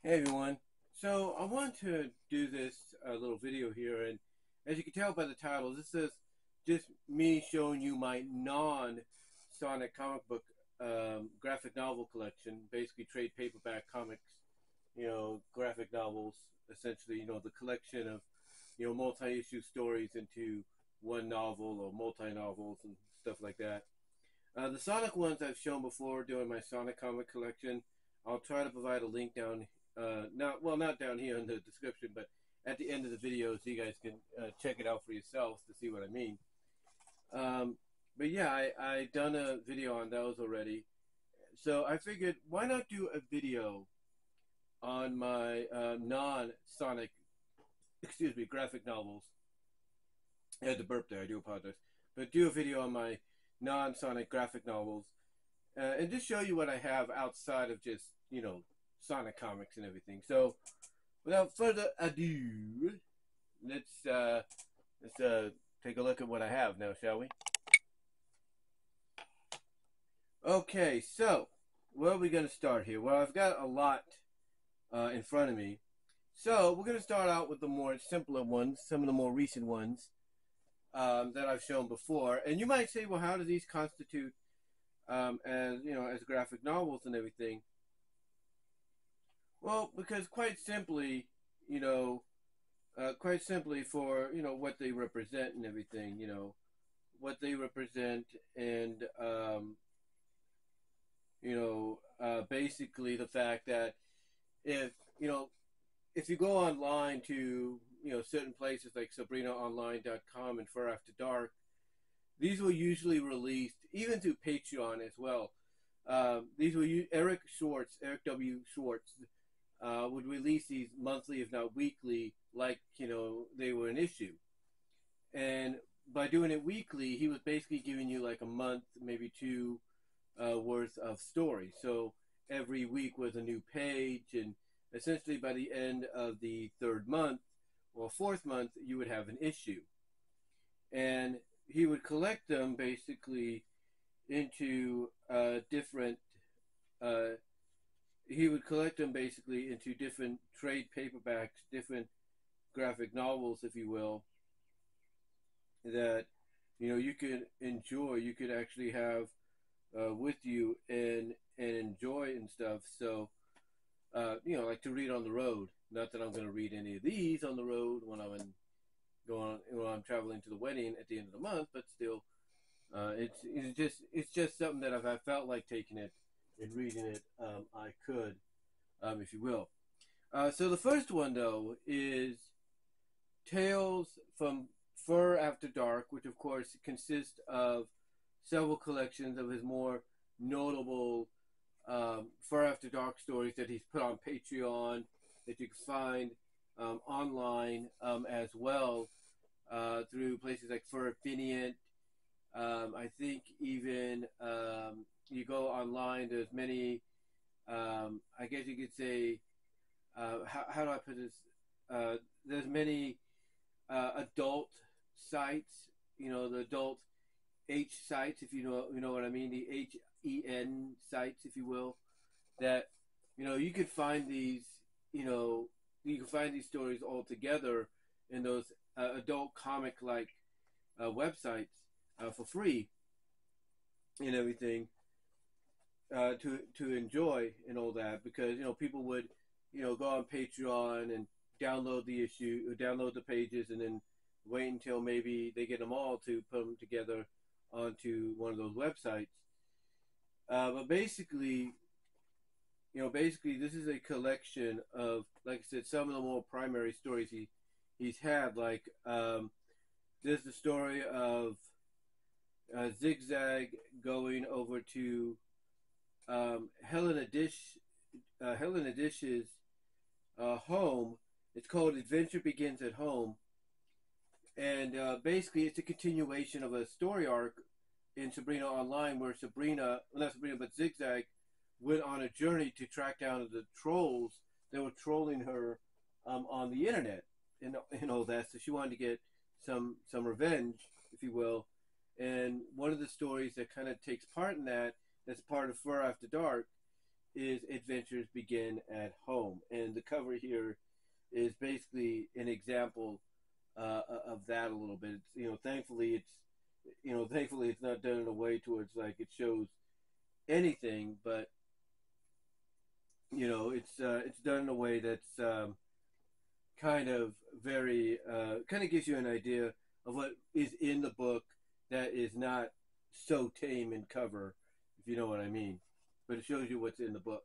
Hey everyone. So I want to do this little video here, and as you can tell by the title, this is just me showing you my non-Sonic comic book graphic novel collection, basically trade paperback comics, graphic novels, essentially, the collection of, multi-issue stories into one novel or multi-novels and stuff like that. The Sonic ones I've shown before during my Sonic comic collection. I'll try to provide a link down, not down here in the description, but at the end of the video so you guys can check it out for yourselves to see what I mean. But yeah, I done a video on those already. So I figured, why not do a video on my non-Sonic, excuse me, graphic novels. I had to burp there, I do apologize. But do a video on my non-Sonic graphic novels and just show you what I have outside of just Sonic comics and everything. So without further ado, let's take a look at what I have now, shall we? Okay, so where are we going to start here? Well, I've got a lot in front of me, so we're going to start out with the more simpler ones, some of the more recent ones that I've shown before. And you might say, well, how do these constitute as as graphic novels and everything? Well, because you know, quite simply for what they represent and everything, what they represent, and basically the fact that if you know if you go online to certain places like SabrinaOnline.com and Fur After Dark, these were usually released even through Patreon as well. These were Eric W. Schwartz, would release these monthly, if not weekly, like they were an issue. And by doing it weekly, he was basically giving you like a month, maybe two, worth of story. So every week was a new page, and essentially by the end of the third month or fourth month, you would have an issue. And he would collect them basically into different uh, he would collect them basically into different trade paperbacks, different graphic novels, if you will, that you could enjoy. You could actually have with you and enjoy and stuff. So like to read on the road. Not that I'm going to read any of these on the road when I'm traveling to the wedding at the end of the month, but still, it's just something that if I felt like taking it and reading it, I could, if you will. So the first one though is Tales from Fur After Dark, which of course consists of several collections of his more notable Fur After Dark stories that he's put on Patreon that you can find online as well through places like Furfinient. I think even you go online, there's many, I guess you could say, how do I put this? There's many adult sites, the adult H sites, if you know what I mean, the HEN sites, if you will, that you could find these, you know, you can find these stories all together in those adult comic like websites for free and everything to enjoy and all that, because people would go on Patreon and download the issue, download the pages, and then wait until maybe they get them all to put them together onto one of those websites. But basically, this is a collection of, like I said, some of the more primary stories he's had. Like there's the story of Zigzag going over to Helena Dish's home. It's called Adventure Begins at Home, and basically it's a continuation of a story arc in Sabrina Online, where not Sabrina, but Zigzag went on a journey to track down the trolls that were trolling her on the internet and all that. So she wanted to get some revenge, if you will. And one of the stories that kind of takes part in that, that's part of Fur After Dark, is Adventures Begin at Home, and the cover here is basically an example of that a little bit. It's, thankfully it's not done in a way towards like it shows anything, but it's done in a way that's kind of very kind of gives you an idea of what is in the book that is not so tame in cover, if you know what I mean. But it shows you what's in the book,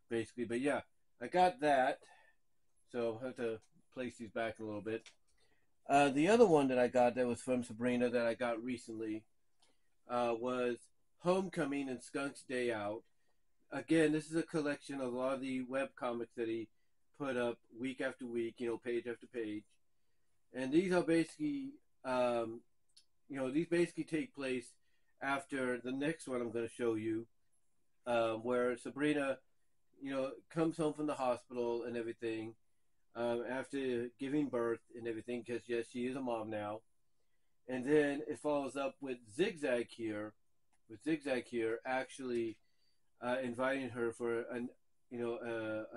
basically. But yeah, I got that, so I'll have to place these back a little bit. The other one that I got that was from Sabrina that I got recently was Homecoming and Skunk's Day Out. Again, this is a collection of a lot of the web comics that he put up week after week, page after page. And these are basically, these basically take place after the next one I'm going to show you, where Sabrina, comes home from the hospital and everything, after giving birth and everything, because yes, she is a mom now. And then it follows up with Zigzag here, actually inviting her for a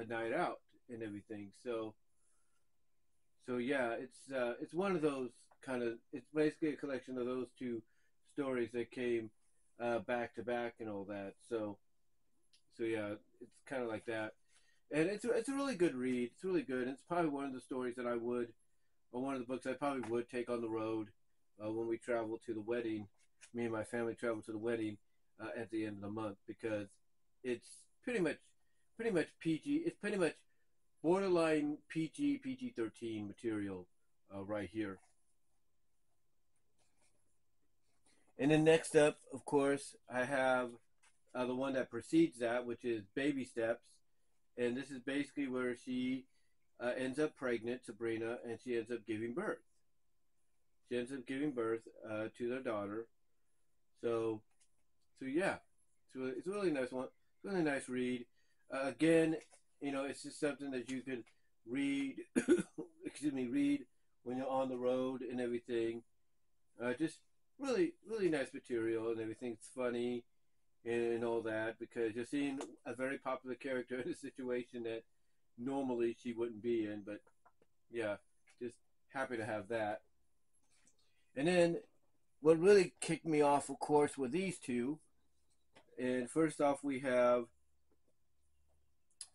night out and everything. So yeah, it's one of those it's basically a collection of those two stories that came back to back and all that. So yeah, it's kind of like that, and it's a really good read. It's really good. It's probably one of the stories that one of the books I probably would take on the road when we travel to the wedding. Me and my family travel to the wedding at the end of the month, because it's pretty much PG. It's pretty much borderline PG 13 material right here. And then next up, of course, I have the one that precedes that, which is Baby Steps, and this is basically where she ends up pregnant, Sabrina, and she ends up giving birth. She ends up giving birth to their daughter. So yeah, it's a really nice one. It's a really nice read. Again, it's just something that you could read. Read when you're on the road and everything. Just really, really nice material and everything. It's funny and all that, because you're seeing a very popular character in a situation that normally she wouldn't be in. But yeah, just happy to have that. And then what really kicked me off, of course, were these two. And first off, we have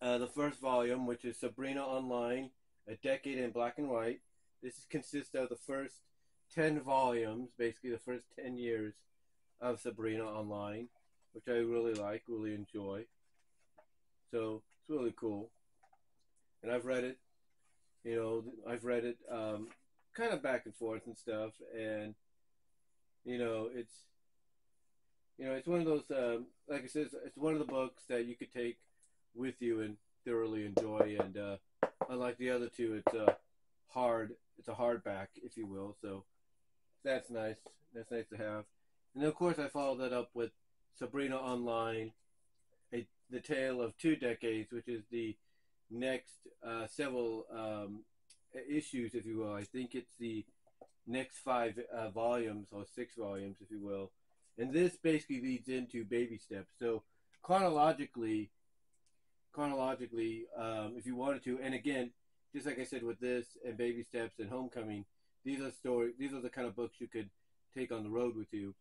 the first volume, which is Sabrina Online, A Decade in Black and White. This consists of the first 10 volumes, basically the first 10 years of Sabrina Online, which I really like, really enjoy. So it's really cool. And I've read it, kind of back and forth and stuff. And, it's, it's one of those, like I said, it's one of the books that you could take with you and thoroughly enjoy. And unlike the other two, it's a hardback, if you will. So that's nice. That's nice to have. And then, of course, I followed that up with Sabrina Online, The Tale of Two Decades, which is the next several issues, if you will. I think it's the next 5 volumes, or 6 volumes, if you will. And this basically leads into Baby Steps. So chronologically, if you wanted to, and again, just like I said with this and Baby Steps and Homecoming, these are the kind of books you could take on the road with you.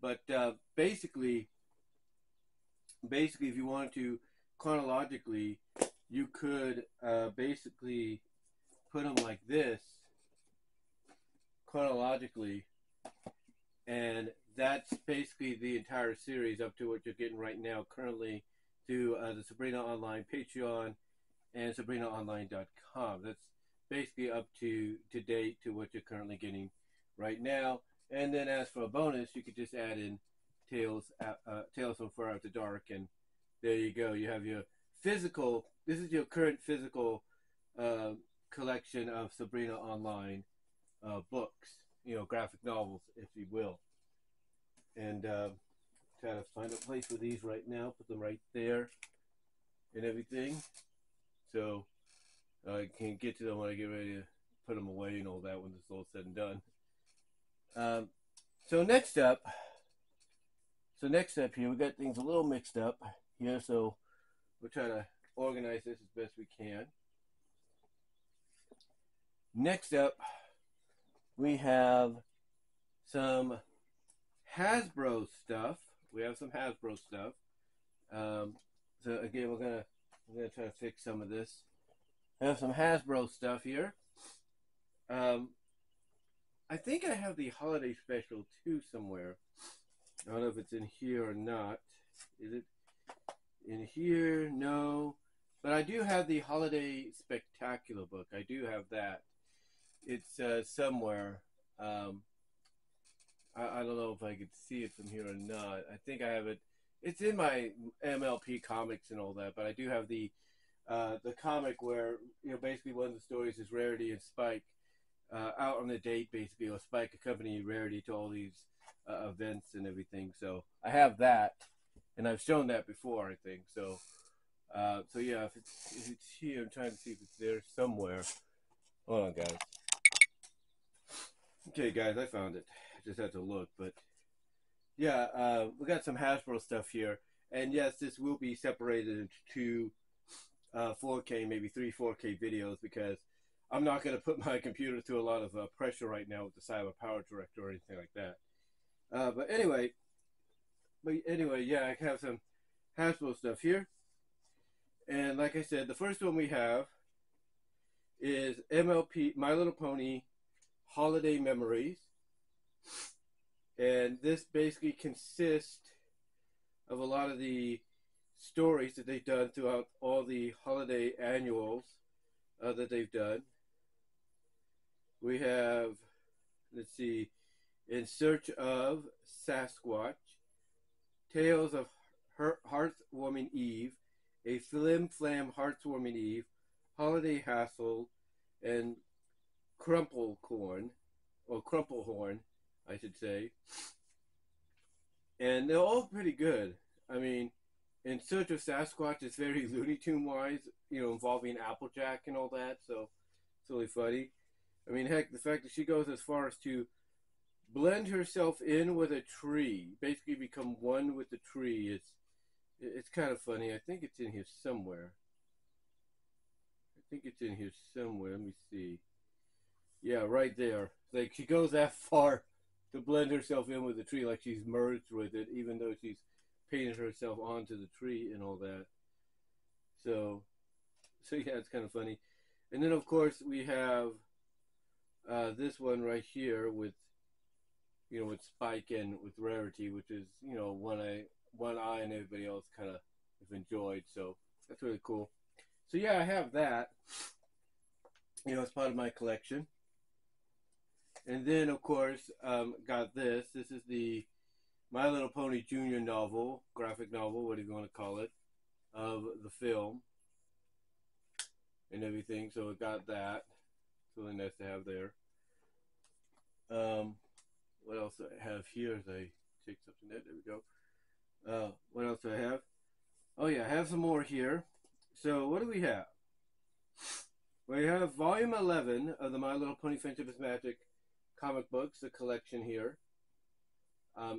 But basically, if you wanted to chronologically, you could basically put them like this chronologically, and that's basically the entire series up to what you're getting right now currently through the Sabrina Online Patreon and SabrinaOnline.com. That's basically up to date to what you're currently getting right now. And then as for a bonus, you could just add in Tales from Far After Dark, and there you go. You have your physical. This is your current physical collection of Sabrina Online books, graphic novels, if you will. And try to find a place for these right now. Put them right there and everything. So I can get to them when I get ready to put them away and all that when it's all said and done. So next up here, we got things a little mixed up here. So we'll try to organize this as best we can. Next up, we have some Hasbro stuff. We have some Hasbro stuff. So again, we're gonna try to fix some of this. I have some Hasbro stuff here. I think I have the holiday special too somewhere. I don't know if it's in here or not. Is it in here? No. But I do have the Holiday Spectacular book. I do have that. It's somewhere. I don't know if I could see it from here or not. I think I have it. It's in my MLP comics and all that. But I do have the comic where, you know, basically one of the stories is Rarity and Spike out on a date, basically, or Spike accompanying Rarity to all these events and everything. So I have that, and I've shown that before, I think. So, so yeah, if it's here, I'm trying to see if it's there somewhere. Hold on, guys. Okay, guys, I found it. I just had to look, but yeah, we got some Hasbro stuff here, and yes, this will be separated into two 4K, maybe 4K videos, because I'm not going to put my computer through a lot of pressure right now with the Cyber Power Director or anything like that. But anyway, yeah, I have some Hasbro stuff here. And like I said, the first one we have is MLP, My Little Pony Holiday Memories. And this basically consists of a lot of the stories that they've done throughout all the holiday annuals that they've done. We have, let's see, In Search of Sasquatch, Tales of Heartwarming Eve, A Flim Flam Heartwarming Eve, Holiday Hassle, and Crumplehorn, I should say. And they're all pretty good. I mean, In Search of Sasquatch is very Looney Tune wise, you know, involving Applejack and all that, so it's really funny. I mean, heck, the fact that she goes as far as to blend herself in with a tree, basically become one with the tree. It's kind of funny. I think it's in here somewhere. Let me see. Yeah, right there. Like, she goes that far to blend herself in with the tree, like she's merged with it, even though she's painted herself onto the tree and all that. So yeah, it's kind of funny. And then, of course, we have this one right here with, you know, with Spike and with Rarity, which is, you know, one eye and everybody else kind of have enjoyed. So that's really cool. So yeah, I have that, you know, as part of my collection. And then, of course, got this. This is the My Little Pony Junior novel, graphic novel, what do you want to call it, of the film and everything. So it got that. It's really nice to have there. What else do I have here? As I take something there we go. What else do I have? Oh yeah, I have some more here. So what do we have? We have volume 11 of the My Little Pony Friendship is Magic comic books, the collection here,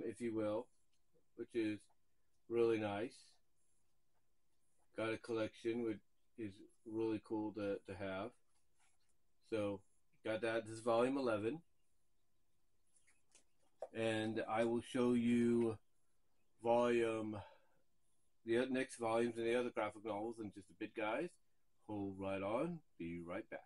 if you will, which is really nice. Got a collection, which is really cool to have. So got that. This is volume 11. And I will show you the next volumes and the other graphic novels in just a bit, guys. Hold right on. Be right back.